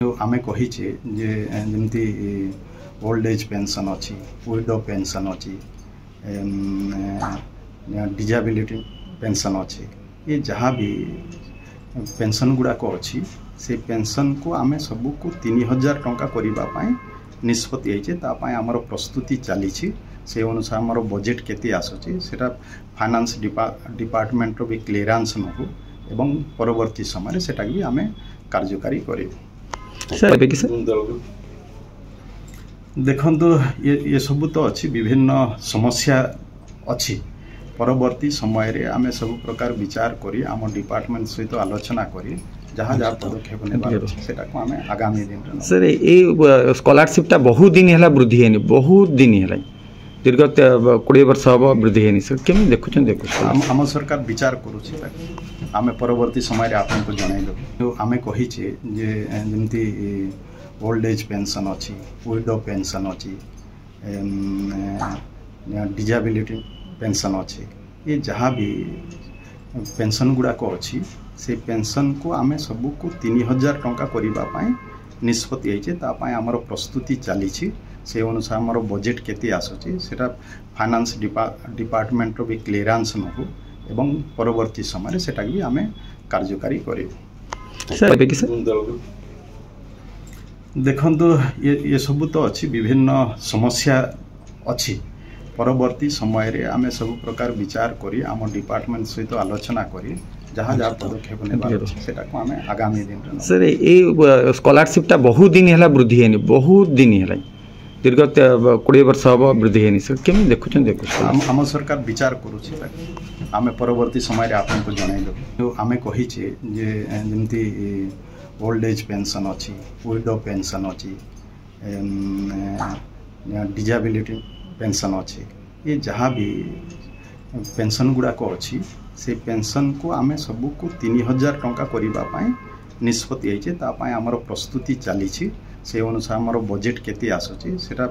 आमे कहीचे जे जमती old age pension अच्छी विडो पेंशन अच्छी डिजेबिलिटी पेंशन अच्छी ये जहाँ भी पेंशन गुड़ाक अच्छी से पेंशन को आमे सबको 3000 टंका करने निष्पत्ति आमर प्रस्तुति चली से अनुसार आमर बजेट केते आसुची सेटा फाइनेंस डिपार्टमेंट भी क्लीयरेंस नहु एवं परवर्ती समय सेटा भी आमे कार्यकारी करूँ। देखो ये सब तो अच्छी विभिन्न समस्या अच्छी परवर्ती समय रे आमे सब प्रकार विचार करी आम डिपार्टमेंट सहित आलोचना करी जहाँ जहाँ पदक्षेप ने आमे आगामी दिन सर ये स्कॉलरशिप टा बहुत दिन है वृद्धि है बहुत दिन है दीर्घ 20 वर्ष हम वृद्धि है सर केमी देखुं आम सरकार विचार करुँचे आमे परवर्ती समय रे आपन को जणाइलु आमे कहीचे जे जमती ओल्ड एज पेंशन अच्छी विडो पेंशन अच्छी डिजेबिलिटी पेंशन अच्छी ये जहाँ भी पेंशन गुड़ाक अच्छी से पेंशन को आमे सबको 3000 टंका करने निष्पत्ति आमर प्रस्तुति चली से अनुसार आमर बजेट केते आसुची सेटा फाइनेंस डिपार्टमेंट भी क्लीयरेंस नहु एवं परवर्ती समय सेटा भी आमे कार्यकारी करूँ। देखो ये सब तो अच्छी विभिन्न समस्या अच्छी परवर्ती समय रे आमे सब प्रकार विचार करी आम डिपार्टमेंट सहित आलोचना करी जहाँ जहाँ पदक्षेप ने सेटा आमे आगामी दिन सर ये स्कॉलरशिप टा बहुत दिन है वृद्धि है बहुत दिन है दीर्घ 20 वर्ष हम वृद्धि है सर केमी देखुं आम सरकार विचार करुँचे आमे परवर्ती समय रे आपन को जणाइलु आमे कहीचे जे जमती ओल्ड एज पेंशन अच्छी विडो पेंशन अच्छी डिजेबिलिटी पेंशन अच्छी ये जहाँ भी पेंशन गुड़ाक अच्छी से पेंशन को आमे सबको 3000 टंका करने निष्पत्ति आमर प्रस्तुति चली से अनुसार आमर बजेट केते आसुची सेटा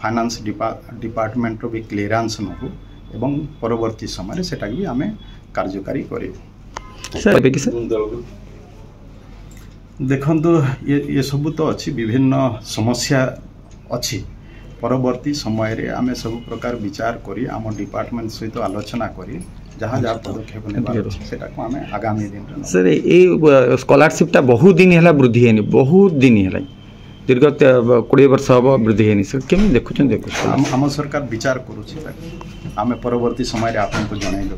फाइनेंस डिपार्टमेंट भी क्लीयरेंस नहु एवं परवर्ती समय सेटा भी आमे कार्यकारी करूँ। देखो ये सब तो अच्छी विभिन्न समस्या अच्छी परवर्ती समय रे आमे सब प्रकार विचार करी आम डिपार्टमेंट सहित आलोचना करी जहाँ जहाँ पदक्षेप ने सेटा आमे आगामी दिन सर ये स्कॉलरशिप टा बहुत दिन है वृद्धि है बहुत दिन है दीर्घ 20 वर्ष हम वृद्धि है सर केमी देखुं आम सरकार विचार करुँचे आमे परवर्ती समय रे आपन को जणाइलु।